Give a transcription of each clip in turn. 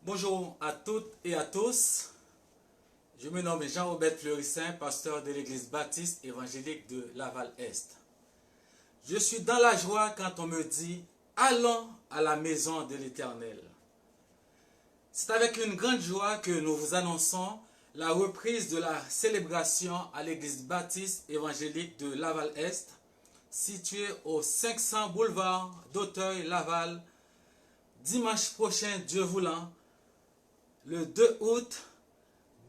Bonjour à toutes et à tous. Je me nomme Jean-Robert Fleurissin, pasteur de l'église baptiste évangélique de Laval-Est. Je suis dans la joie quand on me dit « Allons à la maison de l'Éternel ». C'est avec une grande joie que nous vous annonçons la reprise de la célébration à l'église baptiste évangélique de Laval-Est, située au 500 boulevard d'Auteuil-Laval, dimanche prochain, Dieu voulant, le 2 août,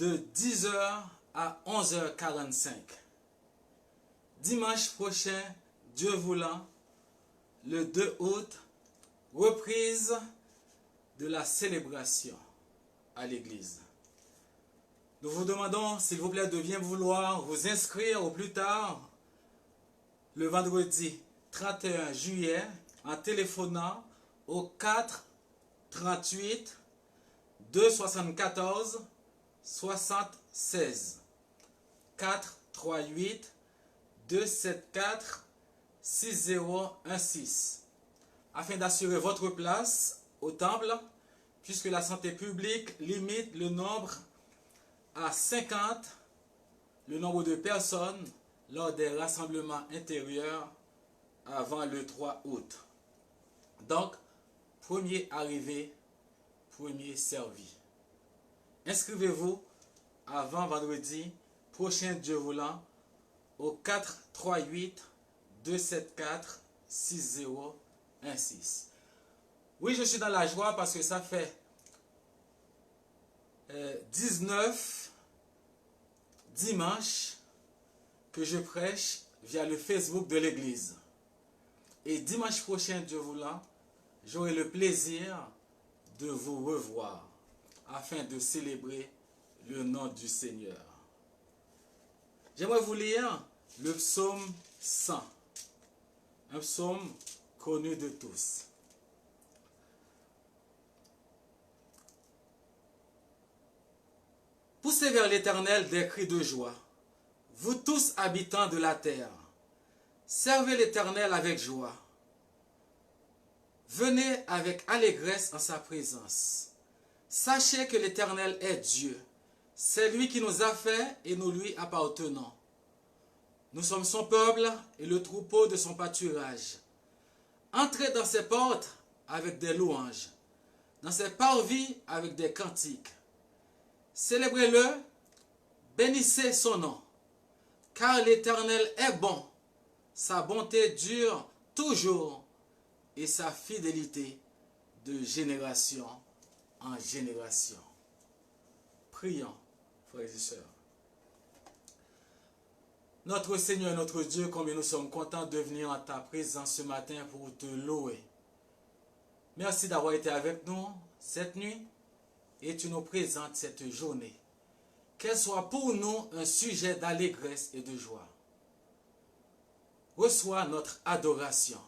de 10h à 11h45. Dimanche prochain, Dieu voulant, le 2 août, reprise de la célébration à l'église. Nous vous demandons, s'il vous plaît, de bien vouloir vous inscrire au plus tard le vendredi 31 juillet en téléphonant au 4 38 274 76 4 38 274 6016 afin d'assurer votre place au temple, puisque la santé publique limite le nombre à 50, le nombre de personnes lors des rassemblements intérieurs avant le 3 août. Donc, premier arrivé, premier servi. Inscrivez-vous avant vendredi prochain, Dieu voulant, au 438 274 6016. Oui, je suis dans la joie parce que ça fait 19 dimanches que je prêche via le Facebook de l'église. Et dimanche prochain, Dieu voulant, j'aurai le plaisir de vous revoir afin de célébrer le nom du Seigneur. J'aimerais vous lire le psaume 100, un psaume connu de tous. Poussez vers l'Éternel des cris de joie, vous tous habitants de la terre. Servez l'Éternel avec joie. Venez avec allégresse en sa présence. Sachez que l'Éternel est Dieu. C'est lui qui nous a fait et nous lui appartenons. Nous sommes son peuple et le troupeau de son pâturage. Entrez dans ses portes avec des louanges, dans ses parvis avec des cantiques. Célébrez-le, bénissez son nom, car l'Éternel est bon, sa bonté dure toujours et sa fidélité de génération en génération. Prions, frères et sœurs. Notre Seigneur, notre Dieu, combien nous sommes contents de venir en ta présence ce matin pour te louer. Merci d'avoir été avec nous cette nuit et tu nous présentes cette journée. Qu'elle soit pour nous un sujet d'allégresse et de joie. Reçois notre adoration.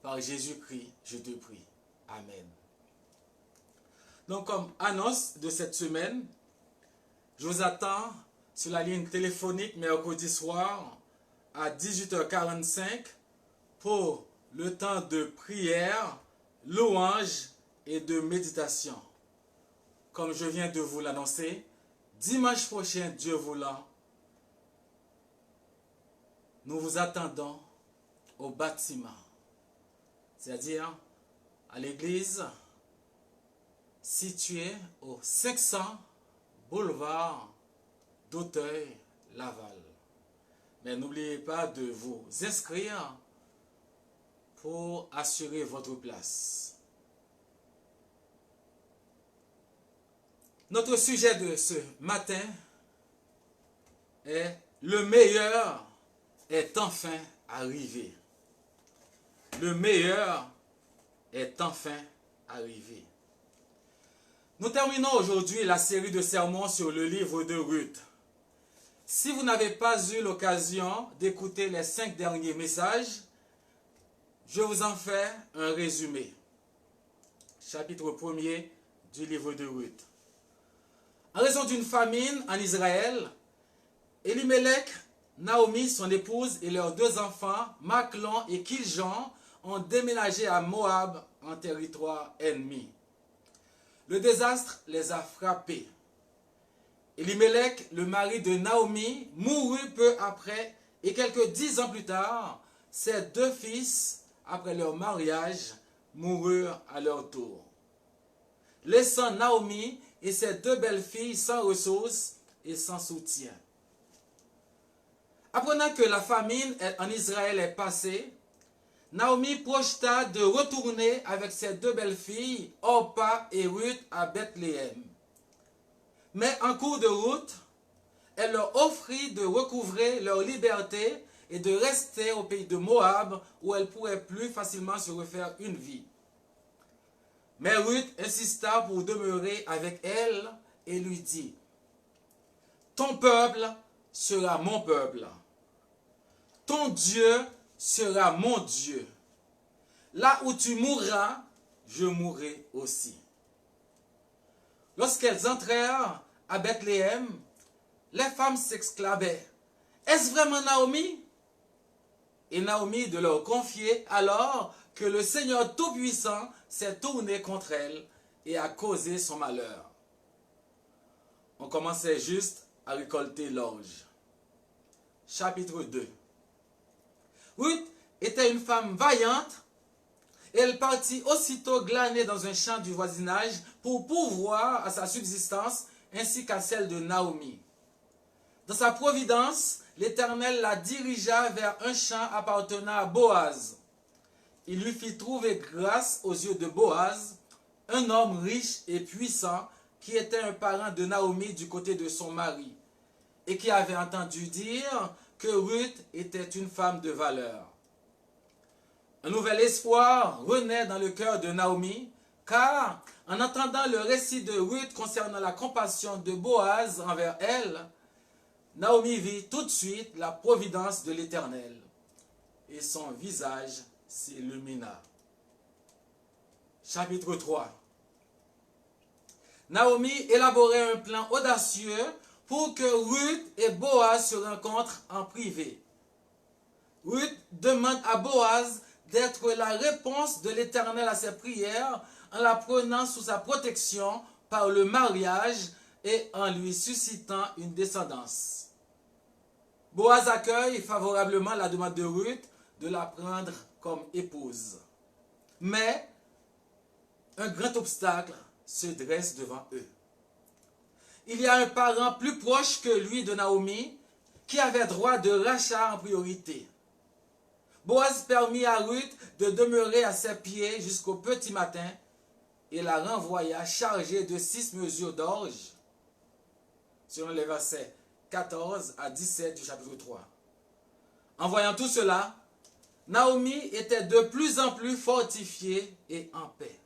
Par Jésus-Christ, je te prie. Amen. Donc, comme annonce de cette semaine, je vous attends sur la ligne téléphonique mercredi soir à 18h45 pour le temps de prière, louange et de méditation. Comme je viens de vous l'annoncer, dimanche prochain, Dieu voulant, nous vous attendons au bâtiment, c'est-à-dire à l'église située au 500 boulevard d'Auteuil-Laval. Mais n'oubliez pas de vous inscrire pour assurer votre place. Notre sujet de ce matin est « Le meilleur est enfin arrivé ». Le meilleur est enfin arrivé. Nous terminons aujourd'hui la série de sermons sur le livre de Ruth. Si vous n'avez pas eu l'occasion d'écouter les 5 derniers messages, je vous en fais un résumé. Chapitre 1er du livre de Ruth. En raison d'une famine en Israël, Elimelech, Naomi, son épouse et leurs 2 enfants, Machlon et Kiljon, ont déménagé à Moab en territoire ennemi. Le désastre les a frappés. Elimelech, le mari de Naomi, mourut peu après et quelques 10 ans plus tard, ses 2 fils, après leur mariage, moururent à leur tour, laissant Naomi et ses 2 belles-filles sans ressources et sans soutien. Apprenant que la famine en Israël est passée, Naomi projeta de retourner avec ses 2 belles-filles, Orpa et Ruth, à Bethléem. Mais en cours de route, elle leur offrit de recouvrer leur liberté et de rester au pays de Moab, où elles pourraient plus facilement se refaire une vie. Mais Ruth insista pour demeurer avec elle et lui dit, « Ton peuple sera mon peuple. Ton Dieu sera mon Dieu. Là où tu mourras, je mourrai aussi. » Lorsqu'elles entrèrent à Bethléem, les femmes s'exclamaient, « Est-ce vraiment Naomi ?» Et Naomi de leur confier alors que le Seigneur Tout-Puissant s'est tourné contre elle et a causé son malheur. On commençait juste à récolter l'orge. Chapitre 2. Ruth était une femme vaillante. Elle partit aussitôt glaner dans un champ du voisinage pour pourvoir à sa subsistance ainsi qu'à celle de Naomi. Dans sa providence, l'Éternel la dirigea vers un champ appartenant à Boaz. Il lui fit trouver grâce aux yeux de Boaz, un homme riche et puissant qui était un parent de Naomi du côté de son mari et qui avait entendu dire que Ruth était une femme de valeur. Un nouvel espoir renaît dans le cœur de Naomi, car en entendant le récit de Ruth concernant la compassion de Boaz envers elle, Naomi vit tout de suite la providence de l'Éternel, et son visage s'illumina. Chapitre 3. Naomi élaborait un plan audacieux pour que Ruth et Boaz se rencontrent en privé. Ruth demande à Boaz d'être la réponse de l'Éternel à ses prières en la prenant sous sa protection par le mariage et en lui suscitant une descendance. Boaz accueille favorablement la demande de Ruth de la prendre comme épouse. Mais un grand obstacle se dresse devant eux. Il y a un parent plus proche que lui de Naomi qui avait droit de rachat en priorité. Boaz permit à Ruth de demeurer à ses pieds jusqu'au petit matin et la renvoya chargée de 6 mesures d'orge, selon les versets 14 à 17 du chapitre 3. En voyant tout cela, Naomi était de plus en plus fortifiée et en paix.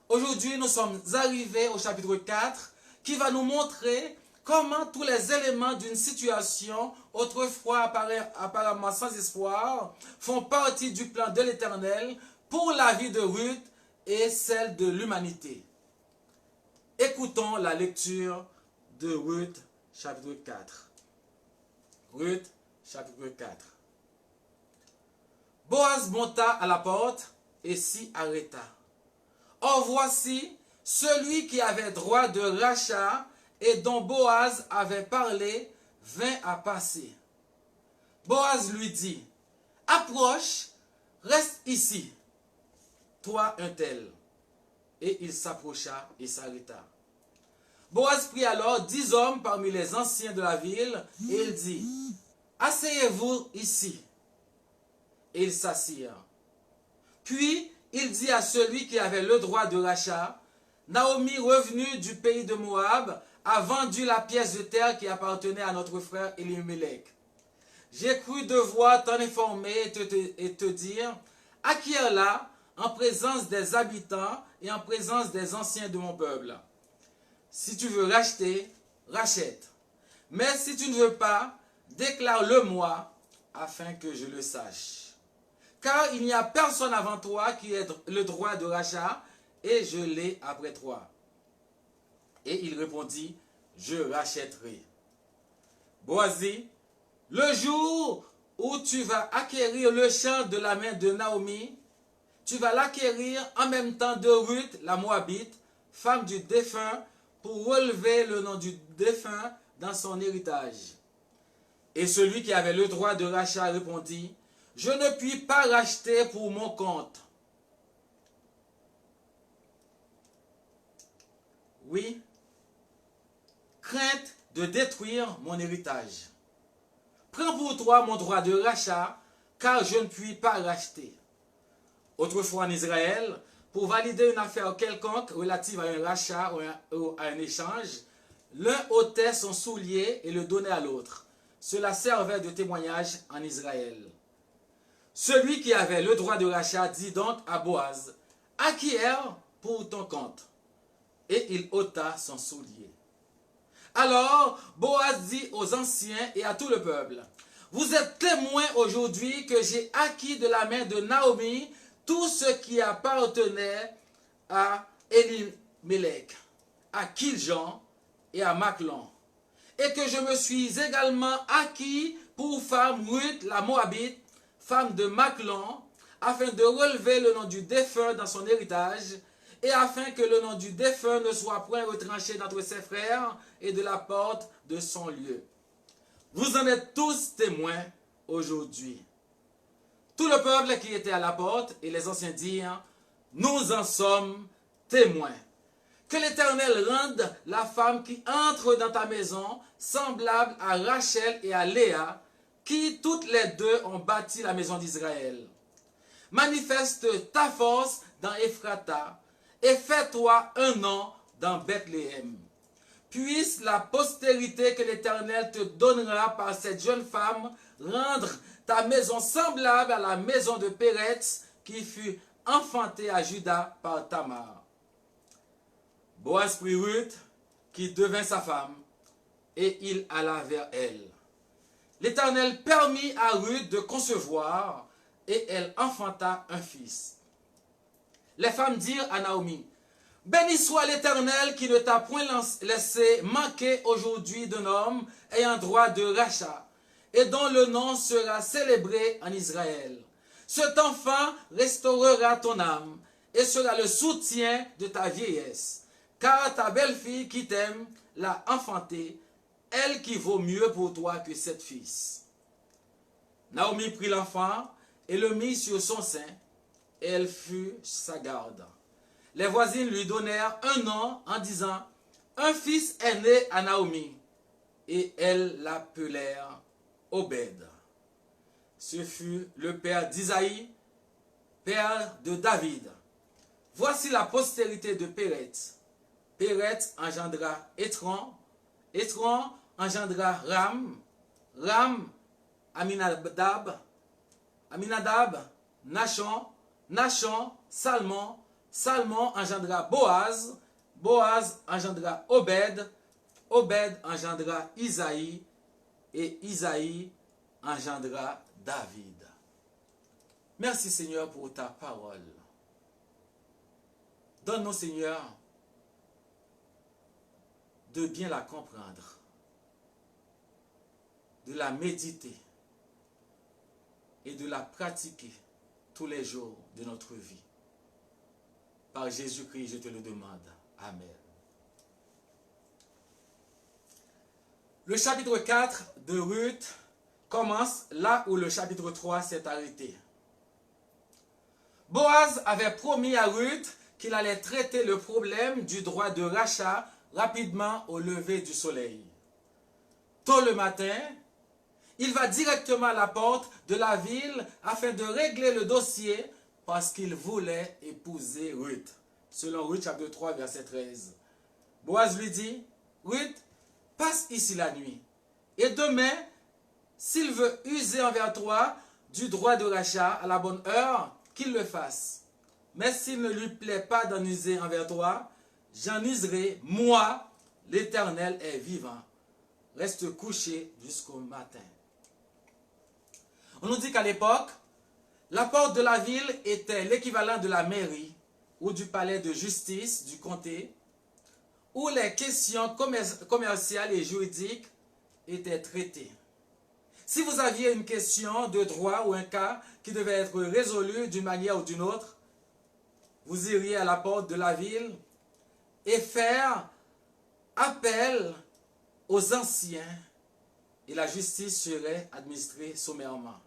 Aujourd'hui, nous sommes arrivés au chapitre 4 qui va nous montrer comment tous les éléments d'une situation autrefois apparemment sans espoir font partie du plan de l'Éternel pour la vie de Ruth et celle de l'humanité. Écoutons la lecture de Ruth, chapitre 4. Ruth, chapitre 4. Boaz monta à la porte et s'y arrêta. Or voici, celui qui avait droit de rachat et dont Boaz avait parlé vint à passer. Boaz lui dit, « Approche, reste ici, toi un tel. » Et il s'approcha et s'arrêta. Boaz prit alors 10 hommes parmi les anciens de la ville et il dit, « Asseyez-vous ici. » Et ils s'assirent. Puis il dit à celui qui avait le droit de rachat, « Naomi, revenue du pays de Moab, a vendu la pièce de terre qui appartenait à notre frère Elimelech. J'ai cru devoir t'en informer et te dire, acquiers-la en présence des habitants et en présence des anciens de mon peuple. Si tu veux racheter, rachète. Mais si tu ne veux pas, déclare-le-moi afin que je le sache. Car il n'y a personne avant toi qui ait le droit de rachat, et je l'ai après toi. » Et il répondit, « Je rachèterai. » Boaz dit, « Le jour où tu vas acquérir le champ de la main de Naomi, tu vas l'acquérir en même temps de Ruth, la Moabite, femme du défunt, pour relever le nom du défunt dans son héritage. Et celui qui avait le droit de rachat répondit, je ne puis pas racheter pour mon compte. Oui, crainte de détruire mon héritage. Prends pour toi mon droit de rachat, car je ne puis pas racheter. Autrefois en Israël, pour valider une affaire quelconque relative à un rachat ou à un échange, l'un ôtait son soulier et le donnait à l'autre. Cela servait de témoignage en Israël. Celui qui avait le droit de rachat dit donc à Boaz, « Acquiert pour ton compte. » Et il ôta son soulier. Alors Boaz dit aux anciens et à tout le peuple, « Vous êtes témoins aujourd'hui que j'ai acquis de la main de Naomi tout ce qui appartenait à Elimelech, à Kiljan et à Machlon, et que je me suis également acquis pour femme Ruth la Moabite, femme de Machlon, afin de relever le nom du défunt dans son héritage, et afin que le nom du défunt ne soit point retranché d'entre ses frères et de la porte de son lieu. Vous en êtes tous témoins aujourd'hui. » Tout le peuple qui était à la porte et les anciens dirent, « Nous en sommes témoins. Que l'Éternel rende la femme qui entre dans ta maison semblable à Rachel et à Léa, qui toutes les deux ont bâti la maison d'Israël. Manifeste ta force dans Ephrata et fais-toi un nom dans Bethléem. Puisse la postérité que l'Éternel te donnera par cette jeune femme rendre ta maison semblable à la maison de Péretz qui fut enfantée à Juda par Tamar. » Boaz prit Ruth, qui devint sa femme, et il alla vers elle. L'Éternel permit à Ruth de concevoir, et elle enfanta un fils. Les femmes dirent à Naomi, « Béni soit l'Éternel qui ne t'a point laissé manquer aujourd'hui d'un homme ayant droit de rachat, et dont le nom sera célébré en Israël. Cet enfant restaurera ton âme, et sera le soutien de ta vieillesse, car ta belle-fille qui t'aime l'a enfantée, elle qui vaut mieux pour toi que 7 fils. » Naomi prit l'enfant et le mit sur son sein, et elle fut sa garde. Les voisines lui donnèrent un nom en disant, « Un fils est né à Naomi. » Et elles l'appelèrent Obed. Ce fut le père d'Isaïe, père de David. Voici la postérité de Péretz. Péretz engendra Étron, Étron engendra Ram, Ram Aminadab, Aminadab Nachon, Nachon Salmon, Salmon engendra Boaz, Boaz engendra Obed, Obed engendra Isaïe, et Isaïe engendra David. Merci Seigneur pour ta parole. Donne-nous Seigneur de bien la comprendre, de la méditer et de la pratiquer tous les jours de notre vie. Par Jésus-Christ, je te le demande. Amen. Le chapitre 4 de Ruth commence là où le chapitre 3 s'est arrêté. Boaz avait promis à Ruth qu'il allait traiter le problème du droit de rachat rapidement au lever du soleil. Tôt le matin, il va directement à la porte de la ville afin de régler le dossier parce qu'il voulait épouser Ruth. Selon Ruth chapitre 3 verset 13. Boaz lui dit, « Ruth, passe ici la nuit, et demain, s'il veut user envers toi du droit de rachat à la bonne heure, qu'il le fasse. Mais s'il ne lui plaît pas d'en user envers toi, j'en userai, moi, l'Éternel est vivant. Reste couché jusqu'au matin. » On nous dit qu'à l'époque, la porte de la ville était l'équivalent de la mairie ou du palais de justice du comté, où les questions commerciales et juridiques étaient traitées. Si vous aviez une question de droit ou un cas qui devait être résolu d'une manière ou d'une autre, vous iriez à la porte de la ville et faire appel aux anciens et la justice serait administrée sommairement.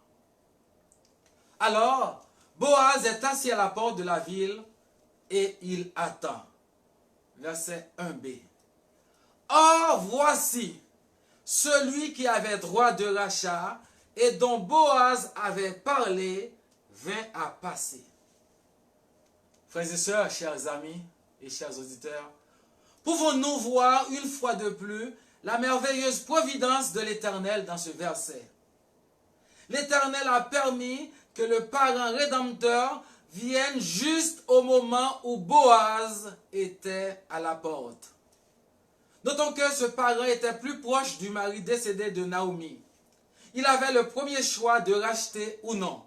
Alors, Boaz est assis à la porte de la ville et il attend. Verset 1b. Or, voici, celui qui avait droit de rachat et dont Boaz avait parlé vint à passer. Frères et sœurs, chers amis et chers auditeurs, pouvons-nous voir une fois de plus la merveilleuse providence de l'Éternel dans ce verset? L'Éternel a permis que le parent rédempteur vienne juste au moment où Boaz était à la porte. Notons que ce parent était plus proche du mari décédé de Naomi. Il avait le premier choix de racheter ou non.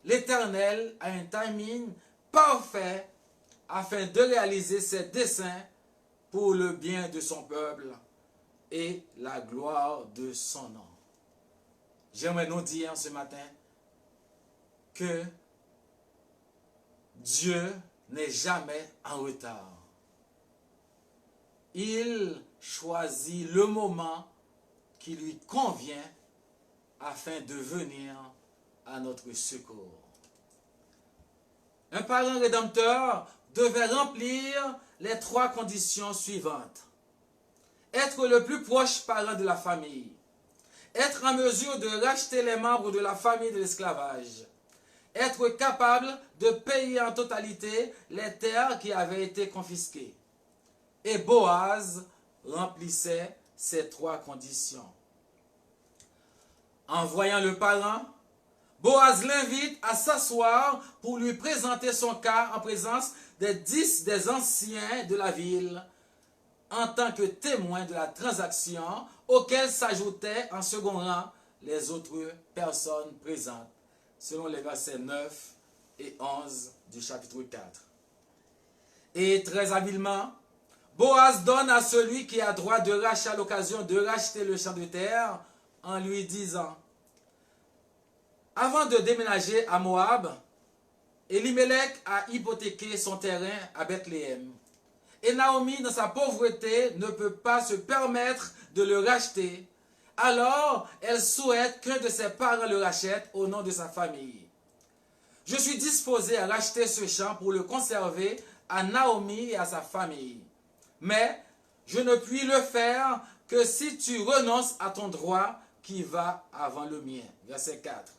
L'Éternel a un timing parfait afin de réaliser ses desseins pour le bien de son peuple et la gloire de son nom. J'aimerais nous dire ce matin que Dieu n'est jamais en retard. Il choisit le moment qui lui convient afin de venir à notre secours. Un parent rédempteur devait remplir les 3 conditions suivantes. Être le plus proche parent de la famille. Être en mesure de racheter les membres de la famille de l'esclavage. Être capable de payer en totalité les terres qui avaient été confisquées. Et Boaz remplissait ces 3 conditions. En voyant le parent, Boaz l'invite à s'asseoir pour lui présenter son cas en présence des 10 des anciens de la ville, en tant que témoins de la transaction, auxquels s'ajoutaient en second rang les autres personnes présentes, selon les versets 9 et 11 du chapitre 4. Et très habilement, Boaz donne à celui qui a droit de rachat l'occasion de racheter le champ de terre en lui disant: avant de déménager à Moab, Elimelech a hypothéqué son terrain à Bethléem. Et Naomi, dans sa pauvreté, ne peut pas se permettre de le racheter. Alors, elle souhaite qu'un de ses parents le rachète au nom de sa famille. Je suis disposé à racheter ce champ pour le conserver à Naomi et à sa famille. Mais je ne puis le faire que si tu renonces à ton droit qui va avant le mien. Verset 4.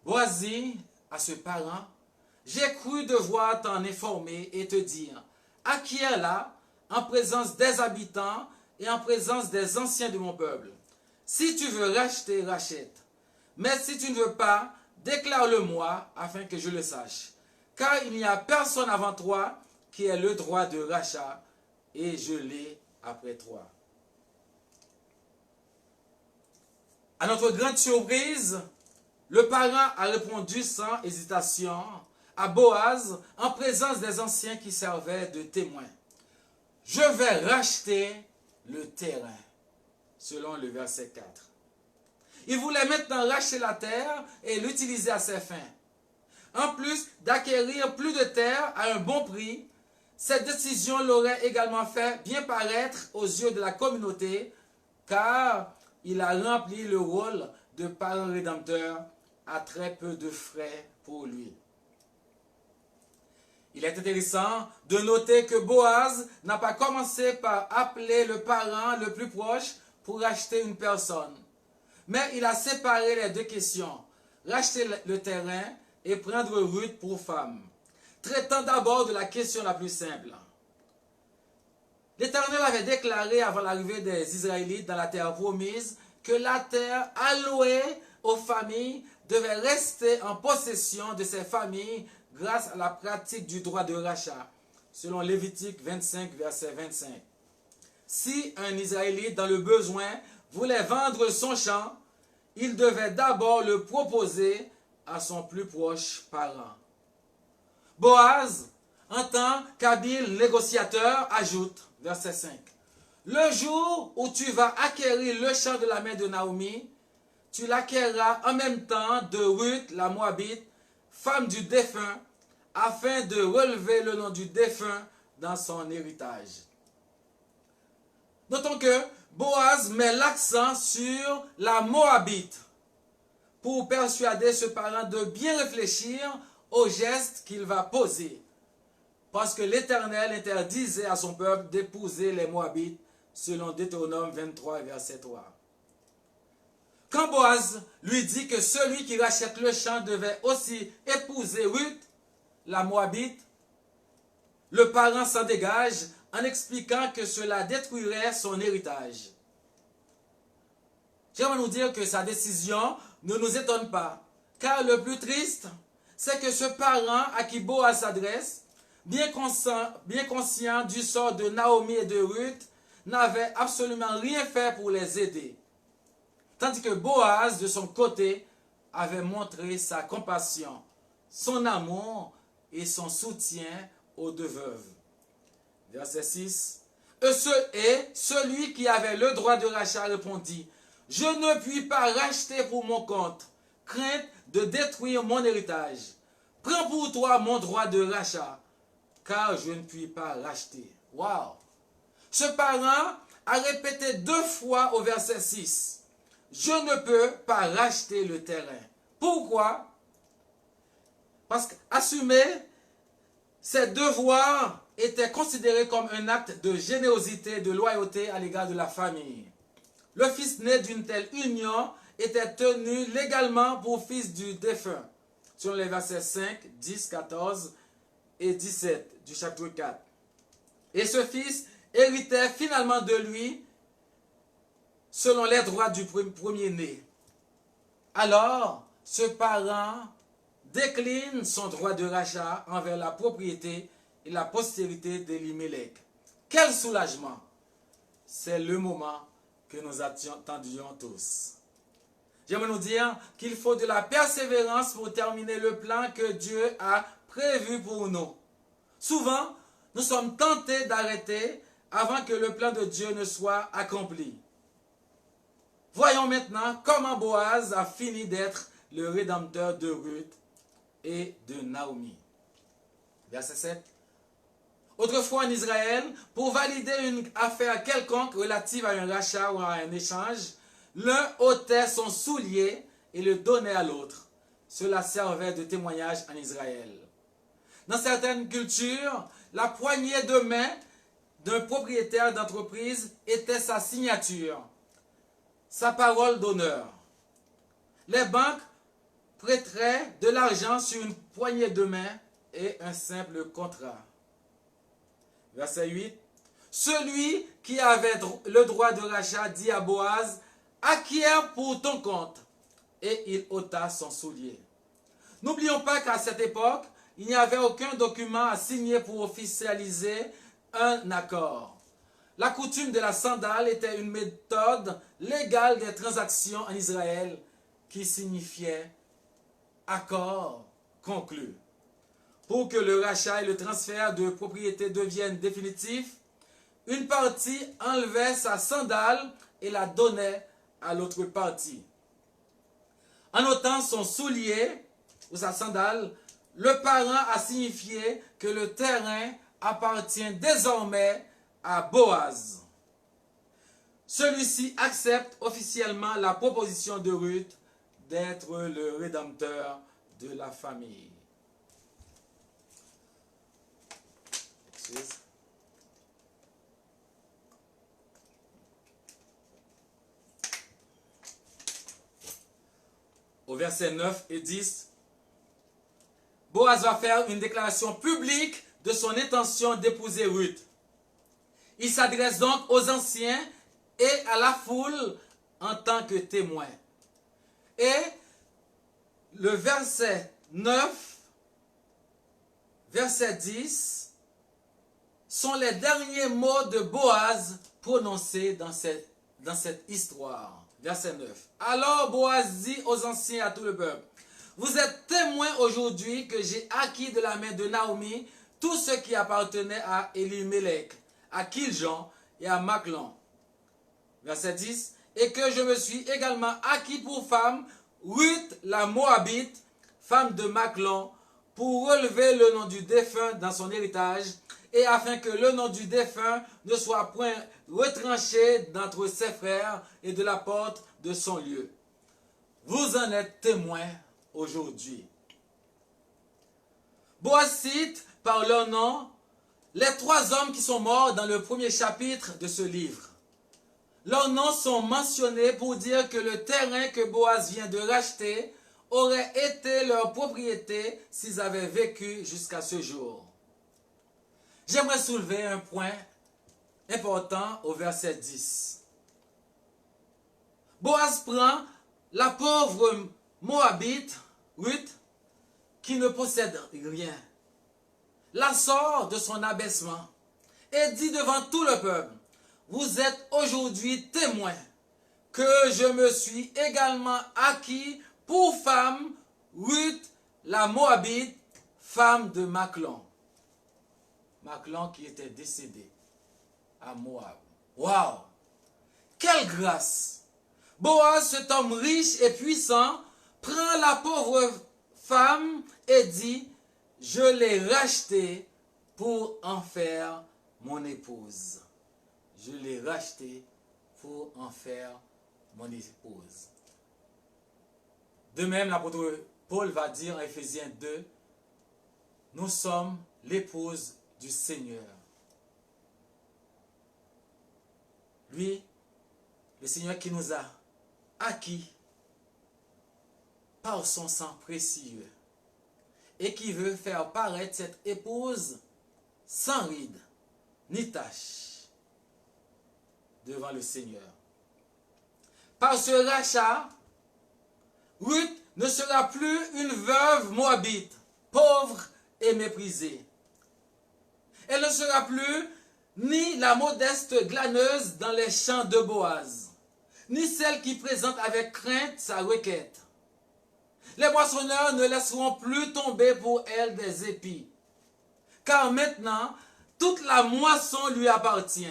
Boaz dit à ce parent: j'ai cru devoir t'en informer et te dire: acquiers-la en présence des habitants et en présence des anciens de mon peuple. Si tu veux racheter, rachète. Mais si tu ne veux pas, déclare-le-moi afin que je le sache. Car il n'y a personne avant toi qui ait le droit de rachat, et je l'ai après toi. À notre grande surprise, le parent a répondu sans hésitation à Boaz en présence des anciens qui servaient de témoins: je vais racheter le terrain, selon le verset 4. Il voulait maintenant racheter la terre et l'utiliser à ses fins. En plus d'acquérir plus de terre à un bon prix, cette décision l'aurait également fait bien paraître aux yeux de la communauté, car il a rempli le rôle de parent rédempteur à très peu de frais pour lui. Il est intéressant de noter que Boaz n'a pas commencé par appeler le parent le plus proche pour racheter une personne. Mais il a séparé les deux questions: racheter le terrain et prendre Ruth pour femme, traitant d'abord de la question la plus simple. L'Éternel avait déclaré avant l'arrivée des Israélites dans la terre promise que la terre allouée aux familles devait rester en possession de ces familles grâce à la pratique du droit de rachat, selon Lévitique 25, verset 25. Si un Israélite dans le besoin voulait vendre son champ, il devait d'abord le proposer à son plus proche parent. Boaz, en tant qu'habile négociateur, ajoute, verset 5, le jour où tu vas acquérir le champ de la main de Naomi, tu l'acquerras en même temps de Ruth la Moabite, femme du défunt, afin de relever le nom du défunt dans son héritage. Notons que Boaz met l'accent sur la Moabite pour persuader ce parent de bien réfléchir au geste qu'il va poser. Parce que l'Éternel interdisait à son peuple d'épouser les Moabites selon Deutéronome 23, verset 3. Quand Boaz lui dit que celui qui rachète le champ devait aussi épouser Ruth, la Moabite, le parent s'en dégage en expliquant que cela détruirait son héritage. J'aimerais nous dire que sa décision ne nous étonne pas, car le plus triste, c'est que ce parent à qui Boaz s'adresse, bien conscient du sort de Naomi et de Ruth, n'avait absolument rien fait pour les aider. Tandis que Boaz, de son côté, avait montré sa compassion, son amour et son soutien aux deux veuves. Verset 6. Et celui qui avait le droit de rachat répondit, « Je ne puis pas racheter pour mon compte, crainte de détruire mon héritage. Prends pour toi mon droit de rachat, car je ne puis pas racheter. » Wow! Ce parent a répété 2 fois au verset 6. « Je ne peux pas racheter le terrain. » Pourquoi? Parce qu'assumer ses devoirs était considéré comme un acte de générosité et de loyauté à l'égard de la famille. Le fils né d'une telle union était tenu légalement pour fils du défunt, selon les versets 5, 10, 14 et 17 du chapitre 4. Et ce fils héritait finalement de lui selon les droits du premier-né. Alors, ce parent décline son droit de rachat envers la propriété et la postérité d'Elimelech. Quel soulagement! C'est le moment que nous attendions tous. J'aimerais nous dire qu'il faut de la persévérance pour terminer le plan que Dieu a prévu pour nous. Souvent, nous sommes tentés d'arrêter avant que le plan de Dieu ne soit accompli. Voyons maintenant comment Boaz a fini d'être le rédempteur de Ruth et de Naomi. Verset 7. Autrefois en Israël, pour valider une affaire quelconque relative à un rachat ou à un échange, l'un ôtait son soulier et le donnait à l'autre. Cela servait de témoignage en Israël. Dans certaines cultures, la poignée de main d'un propriétaire d'entreprise était sa signature, sa parole d'honneur. Les banques prêteraient de l'argent sur une poignée de main et un simple contrat. Verset 8. Celui qui avait le droit de rachat dit à Boaz, « Acquiert pour ton compte. » Et il ôta son soulier. N'oublions pas qu'à cette époque, il n'y avait aucun document à signer pour officialiser un accord. La coutume de la sandale était une méthode légale des transactions en Israël qui signifiait accord conclu. Pour que le rachat et le transfert de propriété deviennent définitifs, une partie enlevait sa sandale et la donnait à l'autre partie. En ôtant son soulier ou sa sandale, le parent a signifié que le terrain appartient désormais à Boaz. Celui-ci accepte officiellement la proposition de Ruth d'être le rédempteur de la famille. Au verset 9 et 10, Boaz va faire une déclaration publique de son intention d'épouser Ruth. Il s'adresse donc aux anciens et à la foule en tant que témoin. Et le verset 9, verset 10, sont les derniers mots de Boaz prononcés dans cette histoire. Verset 9. Alors Boaz dit aux anciens et à tout le peuple, « Vous êtes témoins aujourd'hui que j'ai acquis de la main de Naomi tout ce qui appartenait à Elimelech, à Kiljon et à Machlon. » Verset 10. « Et que je me suis également acquis pour femme Ruth la Moabite, femme de Machlon, pour relever le nom du défunt dans son héritage, et afin que le nom du défunt ne soit point retranché d'entre ses frères et de la porte de son lieu. Vous en êtes témoins aujourd'hui. Boaz cite par leur nom les 3 hommes qui sont morts dans le premier chapitre de ce livre. Leurs noms sont mentionnés pour dire que le terrain que Boaz vient de racheter aurait été leur propriété s'ils avaient vécu jusqu'à ce jour. J'aimerais soulever un point important au verset 10. Boaz prend la pauvre Moabite, Ruth, qui ne possède rien, la sort de son abaissement et dit devant tout le peuple, vous êtes aujourd'hui témoins que je me suis également acquis pour femme Ruth la Moabite, femme de Machlon. Machlon qui était décédé à Moab. Waouh! Quelle grâce! Boaz, cet homme riche et puissant, prend la pauvre femme et dit, je l'ai rachetée pour en faire mon épouse. Je l'ai rachetée pour en faire mon épouse. De même, l'apôtre Paul va dire en Éphésiens 2, nous sommes l'épouse du Seigneur. Lui, le Seigneur qui nous a acquis par son sang précieux et qui veut faire paraître cette épouse sans ride ni tache devant le Seigneur. Par ce rachat, Ruth ne sera plus une veuve moabite, pauvre et méprisée. Elle ne sera plus ni la modeste glaneuse dans les champs de Boaz, ni celle qui présente avec crainte sa requête. Les moissonneurs ne laisseront plus tomber pour elle des épis, car maintenant, toute la moisson lui appartient.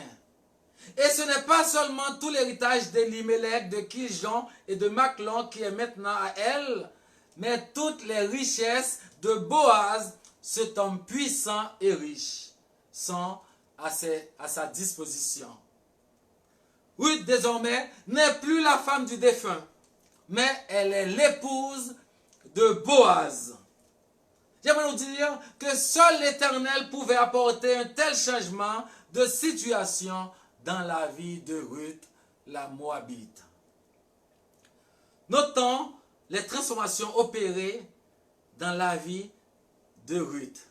Et ce n'est pas seulement tout l'héritage d'Elimelech, de Kiljon et de Machlon qui est maintenant à elle, mais toutes les richesses de Boaz, cet homme puissant et riche, sont à sa disposition. Ruth, désormais, n'est plus la femme du défunt, mais elle est l'épouse de Boaz. J'aimerais vous dire que seul l'Éternel pouvait apporter un tel changement de situation dans la vie de Ruth, la Moabite. Notons les transformations opérées dans la vie de Ruth.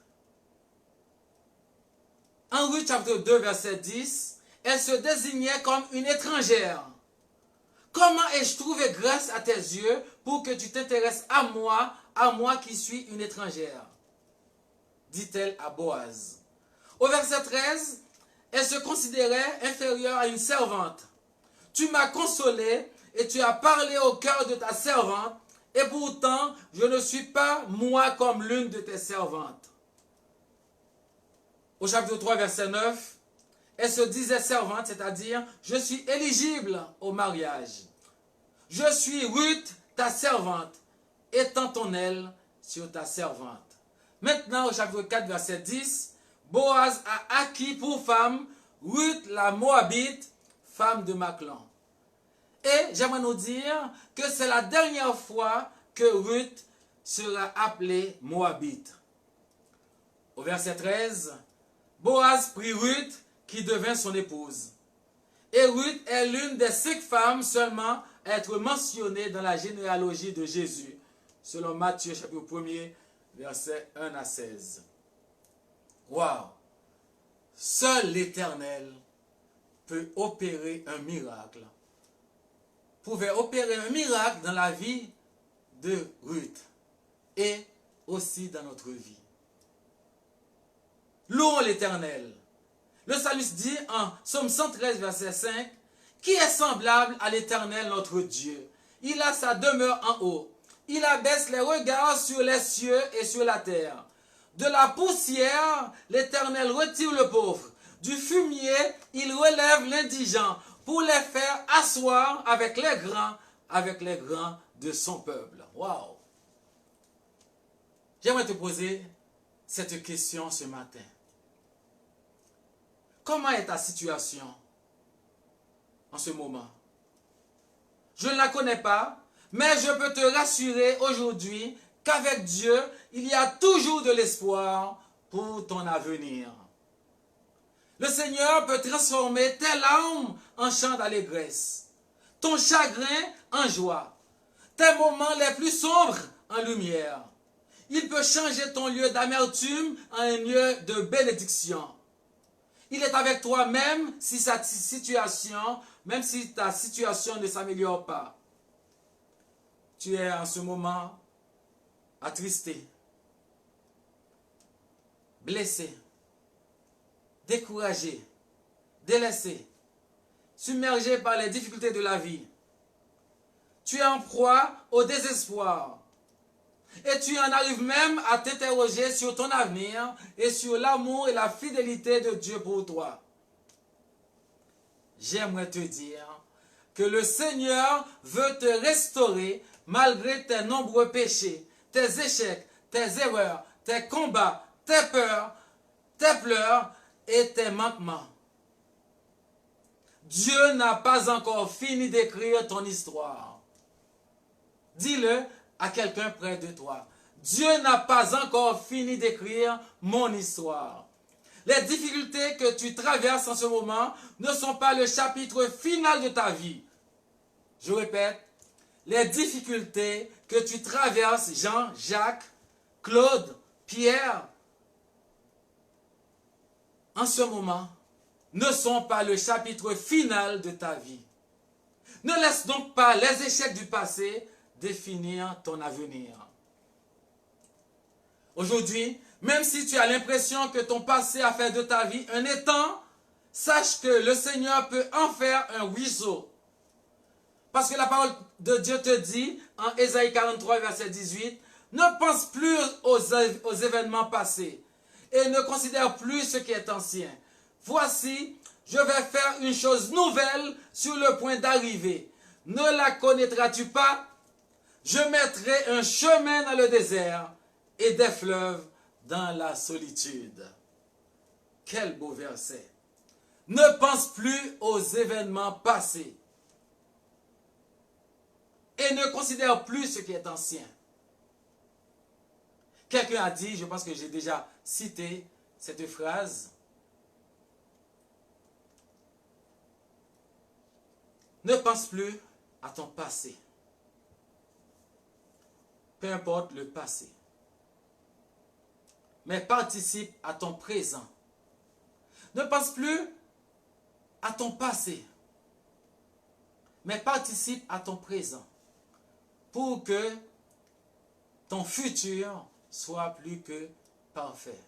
En Ruth chapitre 2 verset 10, elle se désignait comme une étrangère. Comment ai-je trouvé grâce à tes yeux pour que tu t'intéresses à moi qui suis une étrangère? Dit-elle à Boaz. Au verset 13, elle se considérait inférieure à une servante. Tu m'as consolée et tu as parlé au cœur de ta servante, et pourtant je ne suis pas moi comme l'une de tes servantes. Au chapitre 3, verset 9, elle se disait servante, c'est-à-dire je suis éligible au mariage. Je suis Ruth, ta servante, étends ton aile sur ta servante. Maintenant, au chapitre 4, verset 10, Boaz a acquis pour femme Ruth la Moabite, femme de Machlon. Et j'aimerais nous dire que c'est la dernière fois que Ruth sera appelée Moabite. Au verset 13, Boaz prit Ruth qui devint son épouse. Et Ruth est l'une des 5 femmes seulement à être mentionnées dans la généalogie de Jésus, selon Matthieu chapitre 1er, versets 1 à 16. Waouh! Seul l'Éternel peut opérer un miracle. Pouvait opérer un miracle dans la vie de Ruth et aussi dans notre vie. Louons l'Éternel. Le psalmiste dit en Psaume 113, verset 5, « Qui est semblable à l'Éternel notre Dieu? Il a sa demeure en haut. Il abaisse les regards sur les cieux et sur la terre. De la poussière, l'Éternel retire le pauvre. Du fumier, il relève l'indigent pour les faire asseoir avec les grands de son peuple. » Waouh! J'aimerais te poser cette question ce matin. Comment est ta situation en ce moment? Je ne la connais pas, mais je peux te rassurer aujourd'hui qu'avec Dieu, il y a toujours de l'espoir pour ton avenir. Le Seigneur peut transformer tes larmes en chants d'allégresse, ton chagrin en joie, tes moments les plus sombres en lumière. Il peut changer ton lieu d'amertume en un lieu de bénédiction. Il est avec toi même si ta situation ne s'améliore pas. Tu es en ce moment attristé, blessé, découragé, délaissé, submergé par les difficultés de la vie. Tu es en proie au désespoir. Et tu en arrives même à t'interroger sur ton avenir et sur l'amour et la fidélité de Dieu pour toi. J'aimerais te dire que le Seigneur veut te restaurer malgré tes nombreux péchés, tes échecs, tes erreurs, tes combats, tes peurs, tes pleurs et tes manquements. Dieu n'a pas encore fini d'écrire ton histoire. Dis-le à quelqu'un près de toi. Dieu n'a pas encore fini d'écrire mon histoire. Les difficultés que tu traverses en ce moment ne sont pas le chapitre final de ta vie. Je répète, les difficultés que tu traverses, Jean, Jacques, Claude, Pierre, en ce moment, ne sont pas le chapitre final de ta vie. Ne laisse donc pas les échecs du passé définir ton avenir. Aujourd'hui, même si tu as l'impression que ton passé a fait de ta vie un étang, sache que le Seigneur peut en faire un ruisseau. Parce que la parole de Dieu te dit, en Ésaïe 43, verset 18, ne pense plus aux événements passés et ne considère plus ce qui est ancien. Voici, je vais faire une chose nouvelle sur le point d'arriver. Ne la connaîtras-tu pas? Je mettrai un chemin dans le désert et des fleuves dans la solitude. Quel beau verset. Ne pense plus aux événements passés et ne considère plus ce qui est ancien. Quelqu'un a dit, je pense que j'ai déjà cité cette phrase, ne pense plus à ton passé. Peu importe le passé. Mais participe à ton présent. Ne pense plus à ton passé. Mais participe à ton présent. Pour que ton futur soit plus que parfait.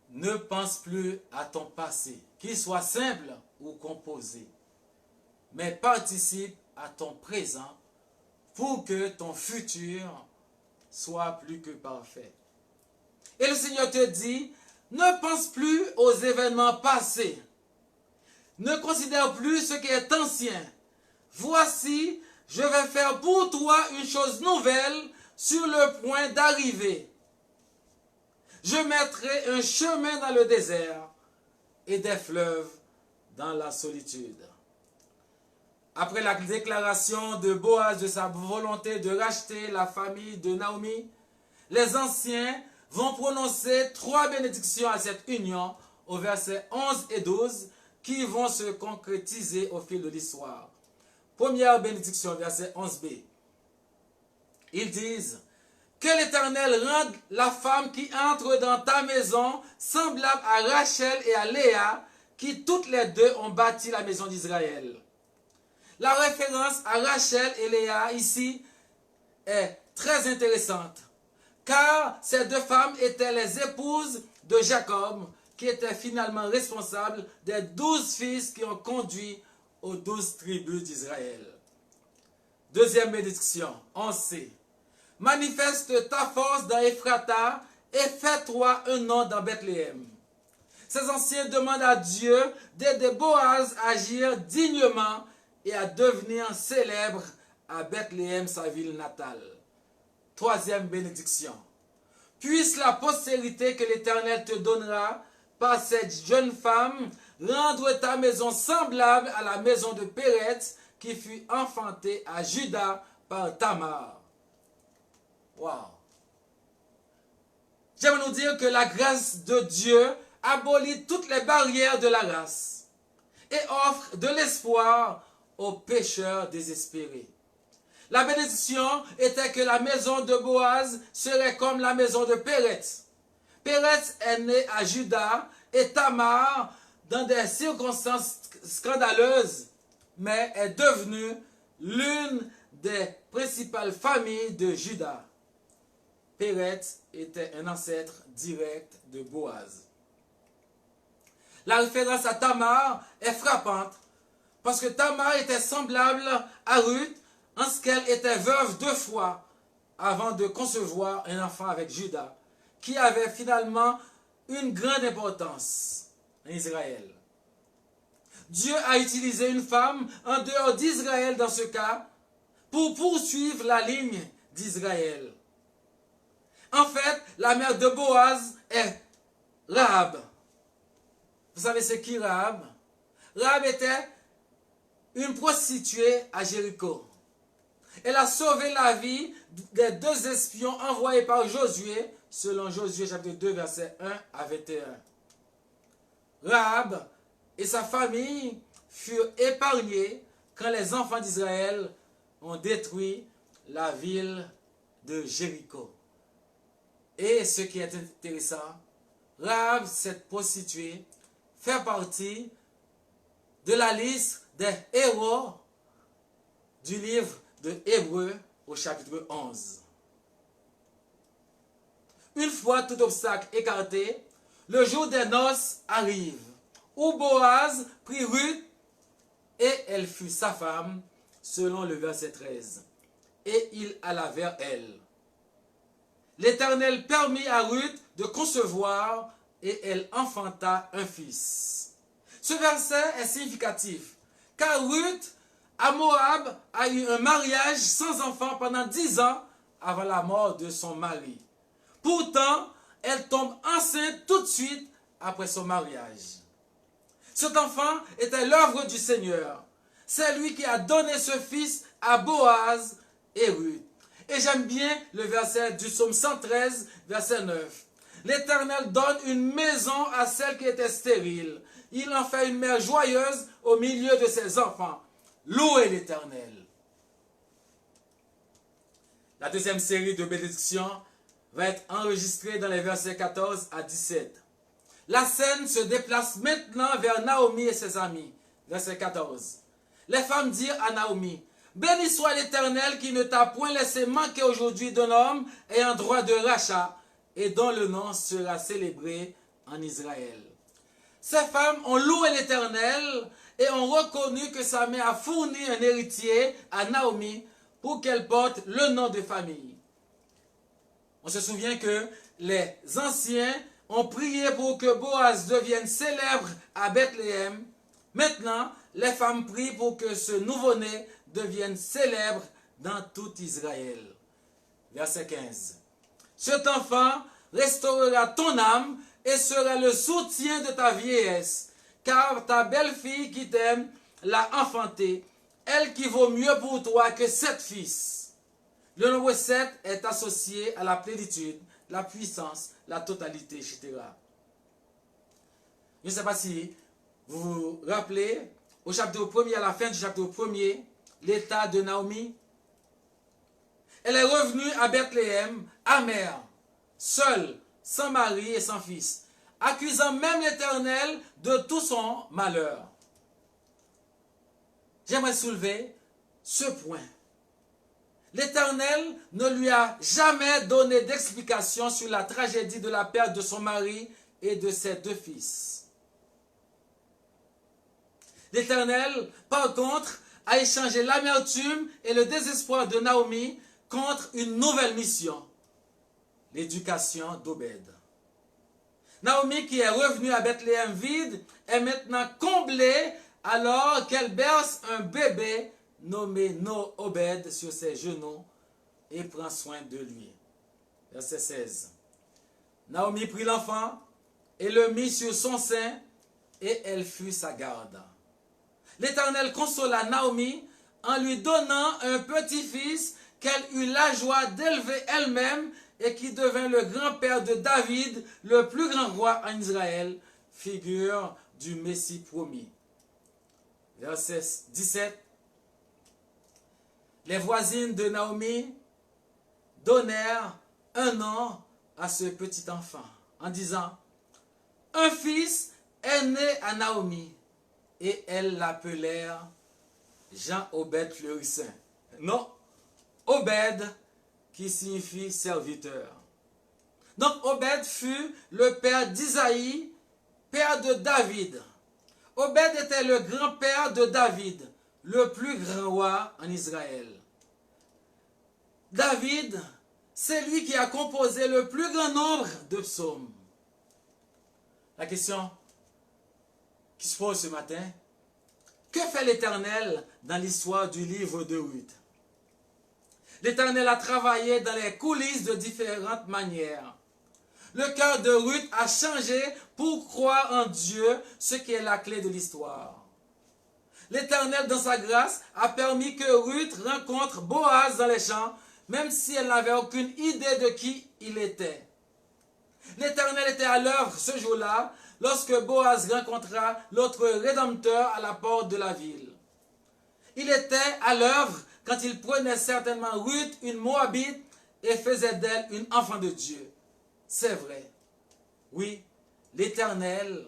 Ne pense plus à ton passé, qu'il soit simple ou composé. Mais participe à ton présent pour que ton futur soit plus que parfait. Et le Seigneur te dit, ne pense plus aux événements passés. Ne considère plus ce qui est ancien. Voici, je vais faire pour toi une chose nouvelle sur le point d'arriver. Je mettrai un chemin dans le désert et des fleuves dans la solitude. Après la déclaration de Boaz de sa volonté de racheter la famille de Naomi, les anciens vont prononcer 3 bénédictions à cette union au verset 11 et 12 qui vont se concrétiser au fil de l'histoire. Première bénédiction, verset 11b. Ils disent, que l'Éternel rende la femme qui entre dans ta maison semblable à Rachel et à Léa, qui toutes les deux ont bâti la maison d'Israël. La référence à Rachel et Léa ici est très intéressante, car ces 2 femmes étaient les épouses de Jacob, qui étaient finalement responsables des 12 fils qui ont conduit aux 12 tribus d'Israël. Deuxième bénédiction, 11c. Manifeste ta force dans Ephrata et fais-toi un nom dans Bethléem. Ces anciens demandent à Dieu d'aider Boaz à agir dignement et à devenir célèbre à Bethléem, sa ville natale. Troisième bénédiction. Puisse la postérité que l'Éternel te donnera par cette jeune femme rendre ta maison semblable à la maison de Péretz qui fut enfantée à Juda par Tamar. Wow. J'aime nous dire que la grâce de Dieu abolit toutes les barrières de la race et offre de l'espoir aux pécheurs désespérés. La bénédiction était que la maison de Boaz serait comme la maison de Péretz. Péretz est né à Juda et Tamar, dans des circonstances scandaleuses, mais est devenue l'une des principales familles de Juda. Péretz était un ancêtre direct de Boaz. La référence à Tamar est frappante parce que Tamar était semblable à Ruth en ce qu'elle était veuve 2 fois avant de concevoir un enfant avec Juda, qui avait finalement une grande importance en Israël. Dieu a utilisé une femme en dehors d'Israël dans ce cas pour poursuivre la ligne d'Israël. En fait, la mère de Boaz est Rahab. Vous savez c'est qui Rahab? Rahab était une prostituée à Jéricho. Elle a sauvé la vie des 2 espions envoyés par Josué, selon Josué chapitre 2, versets 1 à 21. Rahab et sa famille furent épargnés quand les enfants d'Israël ont détruit la ville de Jéricho. Et ce qui est intéressant, Rahab, cette prostituée, fait partie de la liste des héros du livre de Hébreux au chapitre 11. Une fois tout obstacle écarté, le jour des noces arrive, où Boaz prit Ruth et elle fut sa femme, selon le verset 13. Et il alla vers elle. L'Éternel permit à Ruth de concevoir et elle enfanta un fils. Ce verset est significatif, car Ruth à Moab a eu un mariage sans enfant pendant 10 ans avant la mort de son mari. Pourtant, elle tombe enceinte tout de suite après son mariage. Cet enfant était l'œuvre du Seigneur. C'est lui qui a donné ce fils à Boaz et Ruth. Et j'aime bien le verset du psaume 113, verset 9. L'Éternel donne une maison à celle qui était stérile. Il en fait une mère joyeuse au milieu de ses enfants. Louez l'Éternel. La deuxième série de bénédictions va être enregistrée dans les versets 14 à 17. La scène se déplace maintenant vers Naomi et ses amis. Verset 14. Les femmes dirent à Naomi, « Béni soit l'Éternel qui ne t'a point laissé manquer aujourd'hui d'un homme ayant droit de rachat et dont le nom sera célébré en Israël. » Ces femmes ont loué l'Éternel et ont reconnu que sa mère a fourni un héritier à Naomi pour qu'elle porte le nom de famille. On se souvient que les anciens ont prié pour que Boaz devienne célèbre à Bethléem. Maintenant, les femmes prient pour que ce nouveau-né devienne célèbre dans tout Israël. Verset 15. Cet enfant restaurera ton âme et sera le soutien de ta vieillesse, car ta belle-fille qui t'aime l'a enfanté, elle qui vaut mieux pour toi que 7 fils. Le nombre 7 est associé à la plénitude, la puissance, la totalité, etc. Je ne sais pas si vous vous rappelez, au chapitre 1er, à la fin du chapitre 1er, l'état de Naomi. Elle est revenue à Bethléem, amère, seule, sans mari et sans fils, accusant même l'Éternel de tout son malheur. J'aimerais soulever ce point. L'Éternel ne lui a jamais donné d'explication sur la tragédie de la perte de son mari et de ses 2 fils. L'Éternel, par contre, a échangé l'amertume et le désespoir de Naomi contre une nouvelle mission, l'éducation d'Obed. Naomi, qui est revenue à Bethléem vide, est maintenant comblée alors qu'elle berce un bébé nommé Obed sur ses genoux et prend soin de lui. Verset 16. Naomi prit l'enfant et le mit sur son sein, et elle fut sa garde. L'Éternel consola Naomi en lui donnant un petit-fils qu'elle eut la joie d'élever elle-même et qui devint le grand-père de David, le plus grand roi en Israël, figure du Messie promis. Verset 17. Les voisines de Naomi donnèrent un nom à ce petit enfant en disant: un fils est né à Naomi, et elles l'appelèrent Jean-Obed Fleurissin. Non, Obed qui signifie serviteur. Donc Obed fut le père d'Isaïe, père de David. Obed était le grand-père de David, le plus grand roi en Israël. David, c'est lui qui a composé le plus grand nombre de psaumes. La question qui se pose ce matin: que fait l'Éternel dans l'histoire du livre de Ruth? L'Éternel a travaillé dans les coulisses de différentes manières. Le cœur de Ruth a changé pour croire en Dieu, ce qui est la clé de l'histoire. L'Éternel, dans sa grâce, a permis que Ruth rencontre Boaz dans les champs, même si elle n'avait aucune idée de qui il était. L'Éternel était à l'œuvre ce jour-là, lorsque Boaz rencontra l'autre Rédempteur à la porte de la ville. Il était à l'œuvre quand il prenait certainement Ruth, une Moabite, et faisait d'elle une enfant de Dieu. C'est vrai. Oui, l'Éternel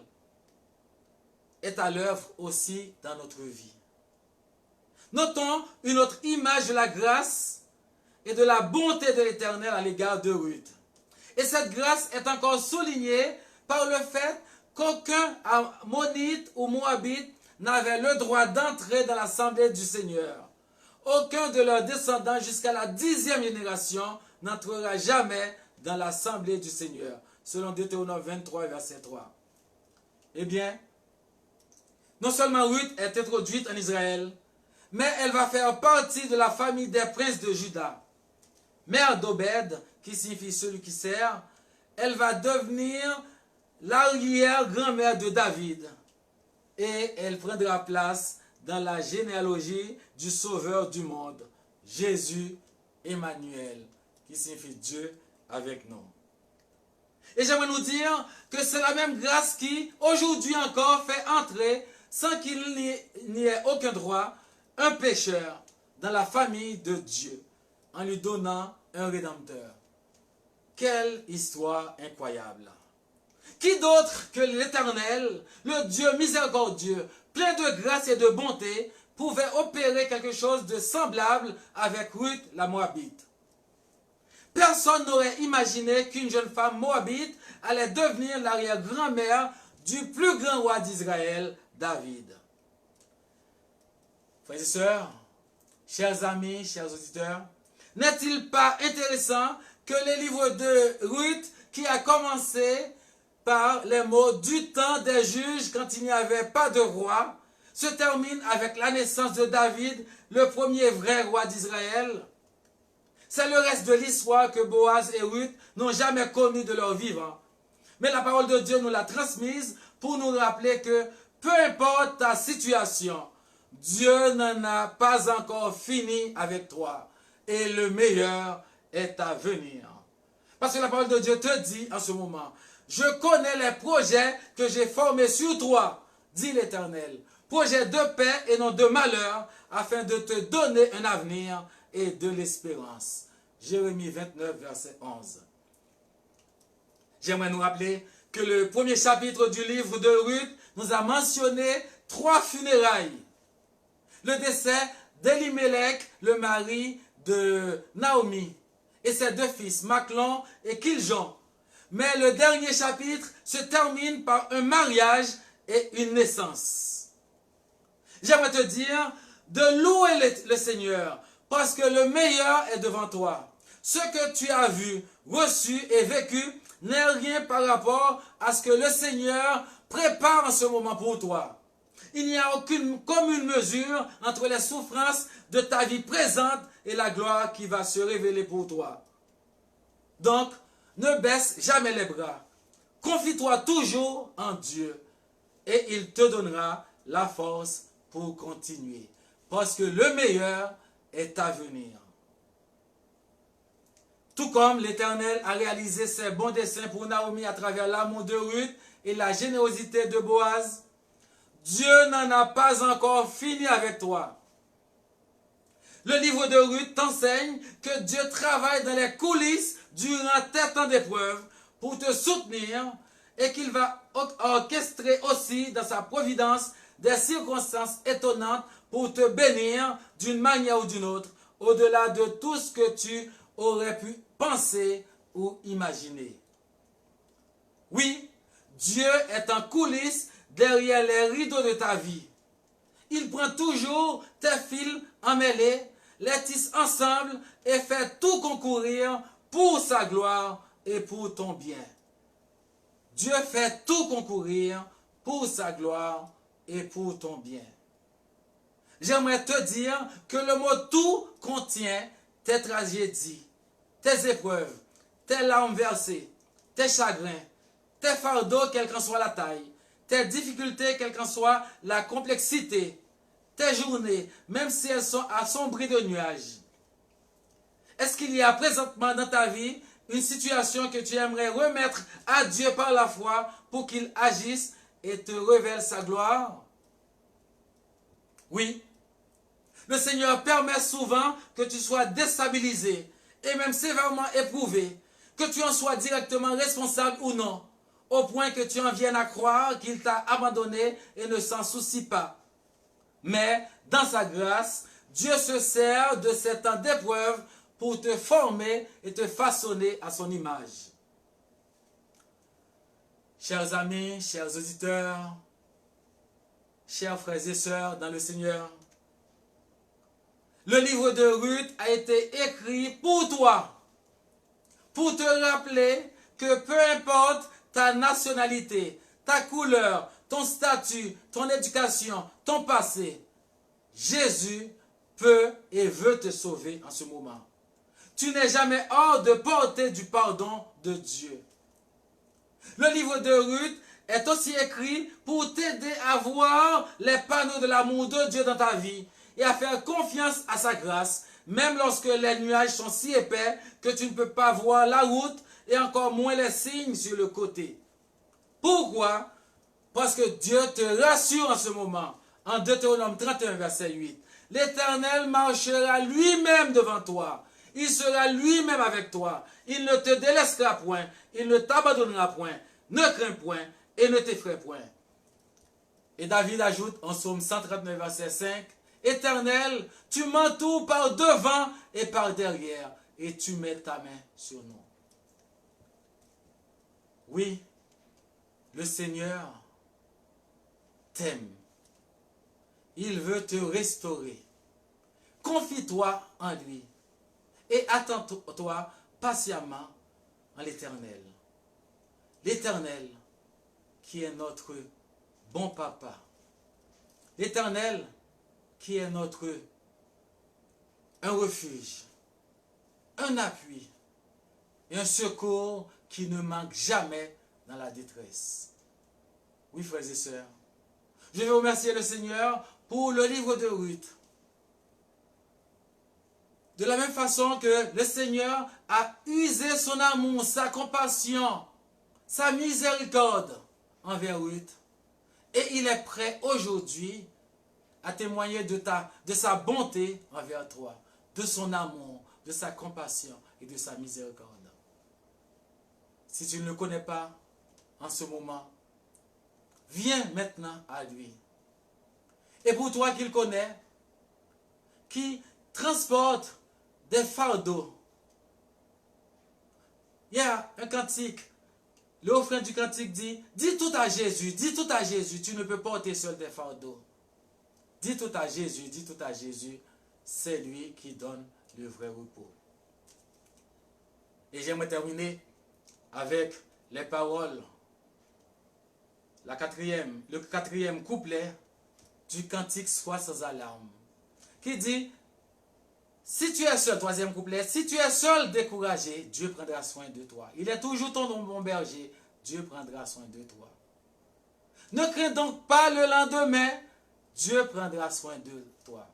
est à l'œuvre aussi dans notre vie. Notons une autre image de la grâce et de la bonté de l'Éternel à l'égard de Ruth. Et cette grâce est encore soulignée par le fait qu'aucun ammonite ou moabite n'avait le droit d'entrer dans l'assemblée du Seigneur. Aucun de leurs descendants jusqu'à la 10e génération n'entrera jamais dans l'assemblée du Seigneur, selon Deutéronome 23, verset 3. Eh bien, non seulement Ruth est introduite en Israël, mais elle va faire partie de la famille des princes de Juda. Mère d'Obed, qui signifie celui qui sert, elle va devenir l'arrière-grand-mère de David. Et elle prendra place dans la généalogie du Sauveur du monde, Jésus Emmanuel, qui signifie Dieu avec nous. Et j'aimerais nous dire que c'est la même grâce qui, aujourd'hui encore, fait entrer, sans qu'il n'y ait aucun droit, un pécheur dans la famille de Dieu, en lui donnant un Rédempteur. Quelle histoire incroyable! Qui d'autre que l'Éternel, le Dieu miséricordieux, plein de grâce et de bonté, pouvait opérer quelque chose de semblable avec Ruth la Moabite? Personne n'aurait imaginé qu'une jeune femme moabite allait devenir l'arrière-grand-mère du plus grand roi d'Israël, David. Frères et sœurs, chers amis, chers auditeurs, n'est-il pas intéressant que les livres de Ruth, qui a commencé par les mots du temps des juges quand il n'y avait pas de roi, se termine avec la naissance de David, le premier vrai roi d'Israël? C'est le reste de l'histoire que Boaz et Ruth n'ont jamais connu de leur vivant. Mais la parole de Dieu nous l'a transmise pour nous rappeler que peu importe ta situation, Dieu n'en a pas encore fini avec toi. Et le meilleur est à venir. Parce que la parole de Dieu te dit en ce moment: je connais les projets que j'ai formés sur toi, dit l'Éternel. Projets de paix et non de malheur, afin de te donner un avenir et de l'espérance. Jérémie 29, verset 11. J'aimerais nous rappeler que le premier chapitre du livre de Ruth nous a mentionné 3 funérailles. Le décès d'Elimelech, le mari de Naomi, et ses 2 fils, Machlon et Kiljon. Mais le dernier chapitre se termine par un mariage et une naissance. J'aimerais te dire de louer le Seigneur, parce que le meilleur est devant toi. Ce que tu as vu, reçu et vécu n'est rien par rapport à ce que le Seigneur prépare en ce moment pour toi. Il n'y a aucune commune mesure entre les souffrances de ta vie présente et la gloire qui va se révéler pour toi. Donc, ne baisse jamais les bras. Confie-toi toujours en Dieu et il te donnera la force pour continuer. Parce que le meilleur est à venir. Tout comme l'Éternel a réalisé ses bons desseins pour Naomi à travers l'amour de Ruth et la générosité de Boaz, Dieu n'en a pas encore fini avec toi. Le livre de Ruth t'enseigne que Dieu travaille dans les coulisses durant tes temps d'épreuve pour te soutenir et qu'il va orchestrer aussi dans sa providence des circonstances étonnantes pour te bénir d'une manière ou d'une autre, au-delà de tout ce que tu aurais pu penser ou imaginer. Oui, Dieu est en coulisses derrière les rideaux de ta vie. Il prend toujours tes fils emmêlés, les tisse ensemble et fait tout concourir pour sa gloire et pour ton bien. Dieu fait tout concourir pour sa gloire et pour ton bien. J'aimerais te dire que le mot tout contient tes tragédies, tes épreuves, tes larmes versées, tes chagrins, tes fardeaux, quelle qu'en soit la taille, tes difficultés, quelle qu'en soit la complexité, tes journées, même si elles sont assombries de nuages. Est-ce qu'il y a présentement dans ta vie une situation que tu aimerais remettre à Dieu par la foi pour qu'il agisse et te révèle sa gloire? Oui. Le Seigneur permet souvent que tu sois déstabilisé et même sévèrement éprouvé, que tu en sois directement responsable ou non, au point que tu en viennes à croire qu'il t'a abandonné et ne s'en soucie pas. Mais dans sa grâce, Dieu se sert de ces temps d'épreuve pour te former et te façonner à son image. Chers amis, chers auditeurs, chers frères et sœurs dans le Seigneur, le livre de Ruth a été écrit pour toi, pour te rappeler que peu importe ta nationalité, ta couleur, ton statut, ton éducation, ton passé, Jésus peut et veut te sauver en ce moment. Tu n'es jamais hors de portée du pardon de Dieu. Le livre de Ruth est aussi écrit pour t'aider à voir les panneaux de l'amour de Dieu dans ta vie et à faire confiance à sa grâce, même lorsque les nuages sont si épais que tu ne peux pas voir la route et encore moins les signes sur le côté. Pourquoi? Parce que Dieu te rassure en ce moment. En Deutéronome 31, verset 8. L'Éternel marchera lui-même devant toi. Il sera lui-même avec toi. Il ne te délaissera point. Il ne t'abandonnera point. Ne crains point et ne t'effraie point. Et David ajoute en Psaume 139, verset 5. Éternel, tu m'entoures par devant et par derrière et tu mets ta main sur nous. Oui, le Seigneur t'aime. Il veut te restaurer. Confie-toi en lui et attends-toi patiemment en l'Éternel. L'Éternel qui est notre bon papa. L'Éternel qui est un refuge, un appui et un secours qui ne manque jamais dans la détresse. Oui, frères et sœurs, je veux remercier le Seigneur pour le livre de Ruth. De la même façon que le Seigneur a usé son amour, sa compassion, sa miséricorde envers Ruth, et il est prêt aujourd'hui à témoigner de sa bonté envers toi, de son amour, de sa compassion et de sa miséricorde. Si tu ne le connais pas en ce moment, viens maintenant à lui. Et pour toi qui le connais, qui transporte des fardeaux, il y a un cantique, le refrain du cantique dit, dis tout à Jésus, tu ne peux porter seul des fardeaux. Dis tout à Jésus, c'est lui qui donne le vrai repos. Et j'aimerais terminer avec les paroles, le quatrième couplet du cantique Sois sans alarme, qui dit, Si tu es seul, troisième couplet, si tu es seul, découragé, Dieu prendra soin de toi. Il est toujours ton bon berger, Dieu prendra soin de toi. Ne crains donc pas le lendemain, Dieu prendra soin de toi.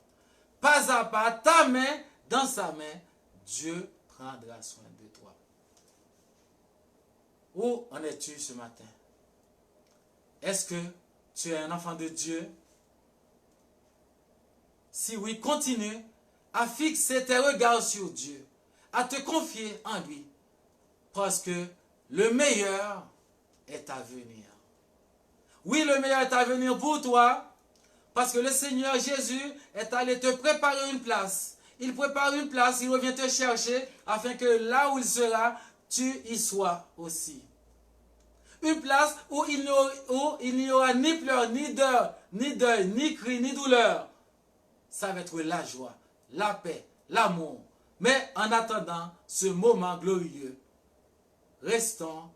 Pas à pas, ta main dans sa main, Dieu prendra soin de toi. Où en es-tu ce matin? Est-ce que tu es un enfant de Dieu? Si oui, continue à fixer tes regards sur Dieu, à te confier en lui, parce que le meilleur est à venir. Oui, le meilleur est à venir pour toi, parce que le Seigneur Jésus est allé te préparer une place. Il prépare une place, il revient te chercher, afin que là où il sera, tu y sois aussi. Une place où il n'y aura ni pleurs, ni deuil, ni cris, ni douleur. Ça va être la joie, la paix, l'amour. Mais en attendant ce moment glorieux, restons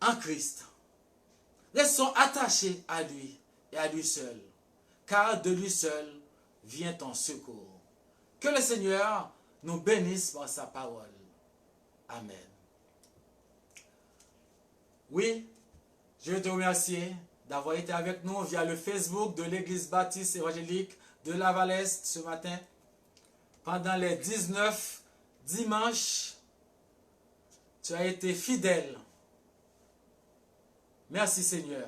en Christ. Restons attachés à lui et à lui seul, car de lui seul vient ton secours. Que le Seigneur nous bénisse par sa parole. Amen. Oui, je veux te remercier d'avoir été avec nous via le Facebook de l'Église baptiste évangélique de Laval-Est ce matin. Pendant les 19 dimanches, tu as été fidèle. Merci Seigneur.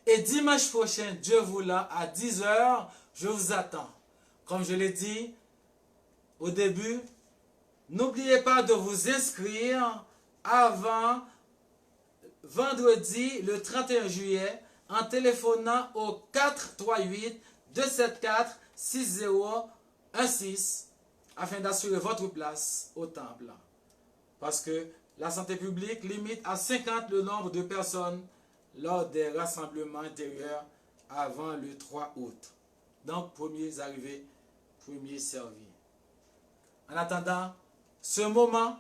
Et dimanche prochain, Dieu voulant, à 10 h, je vous attends. Comme je l'ai dit au début, n'oubliez pas de vous inscrire avant vendredi le 31 juillet en téléphonant au 438-274-6016 afin d'assurer votre place au temple. Parce que la santé publique limite à 50 le nombre de personnes lors des rassemblements intérieurs avant le 3 août. Donc, premiers arrivés, premiers servis. En attendant ce moment,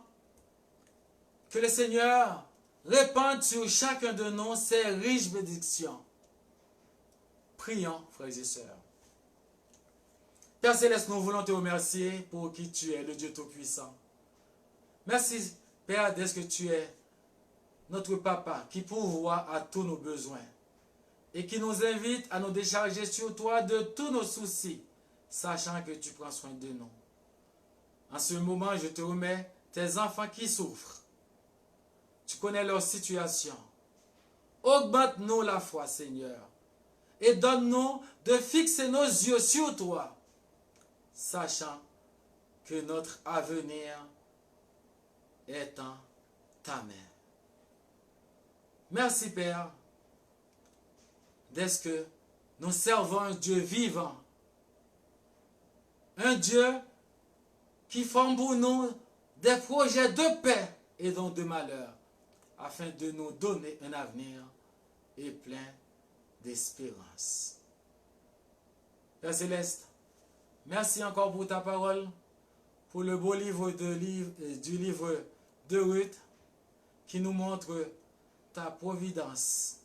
que le Seigneur répande sur chacun de nous ses riches bénédictions. Prions, frères et sœurs. Père Céleste, nous voulons te remercier pour qui tu es, le Dieu Tout-Puissant. Merci, Père, d'être que tu es notre Papa qui pourvoit à tous nos besoins et qui nous invite à nous décharger sur toi de tous nos soucis, sachant que tu prends soin de nous. En ce moment, je te remets tes enfants qui souffrent. Tu connais leur situation. Augmente-nous la foi, Seigneur, et donne-nous de fixer nos yeux sur toi, sachant que notre avenir est en ta main. Merci, Père, d'être que nous servons un Dieu vivant, un Dieu qui forme pour nous des projets de paix et non de malheur, afin de nous donner un avenir et plein d'espérance. Père Céleste, merci encore pour ta parole, pour le beau livre du livre de Ruth, qui nous montre ta providence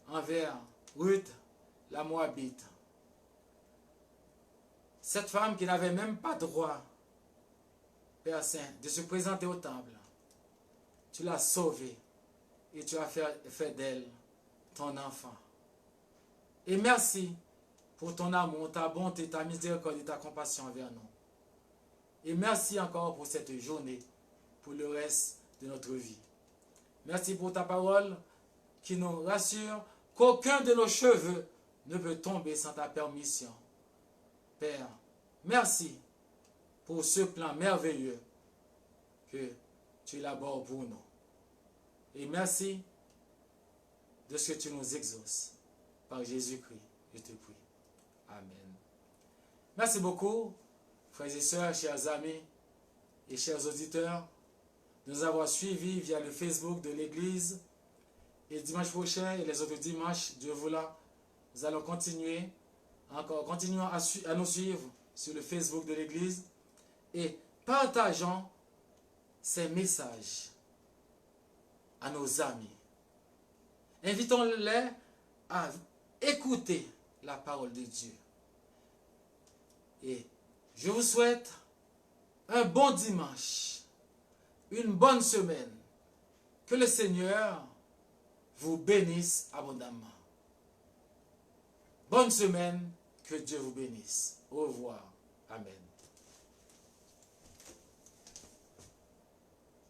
envers Ruth, la Moabite. Cette femme qui n'avait même pas droit, Père Saint, de se présenter au temple. Tu l'as sauvée et tu as fait d'elle ton enfant. Et merci pour ton amour, ta bonté, ta miséricorde et ta compassion envers nous. Et merci encore pour cette journée, pour le reste de notre vie. Merci pour ta parole qui nous rassure qu'aucun de nos cheveux ne peut tomber sans ta permission. Père, merci pour ce plan merveilleux que tu élabores pour nous. Et merci de ce que tu nous exauces. Par Jésus-Christ, je te prie. Amen. Merci beaucoup, frères et sœurs, chers amis et chers auditeurs, de nous avoir suivis via le Facebook de l'Église. Et dimanche prochain et les autres dimanches, Dieu voulant, nous allons continuer, continuons à nous suivre sur le Facebook de l'Église et partageons ces messages à nos amis. Invitons-les à écouter la parole de Dieu. Et je vous souhaite un bon dimanche, une bonne semaine. Que le Seigneur vous bénisse abondamment. Bonne semaine, que Dieu vous bénisse. Au revoir. Amen.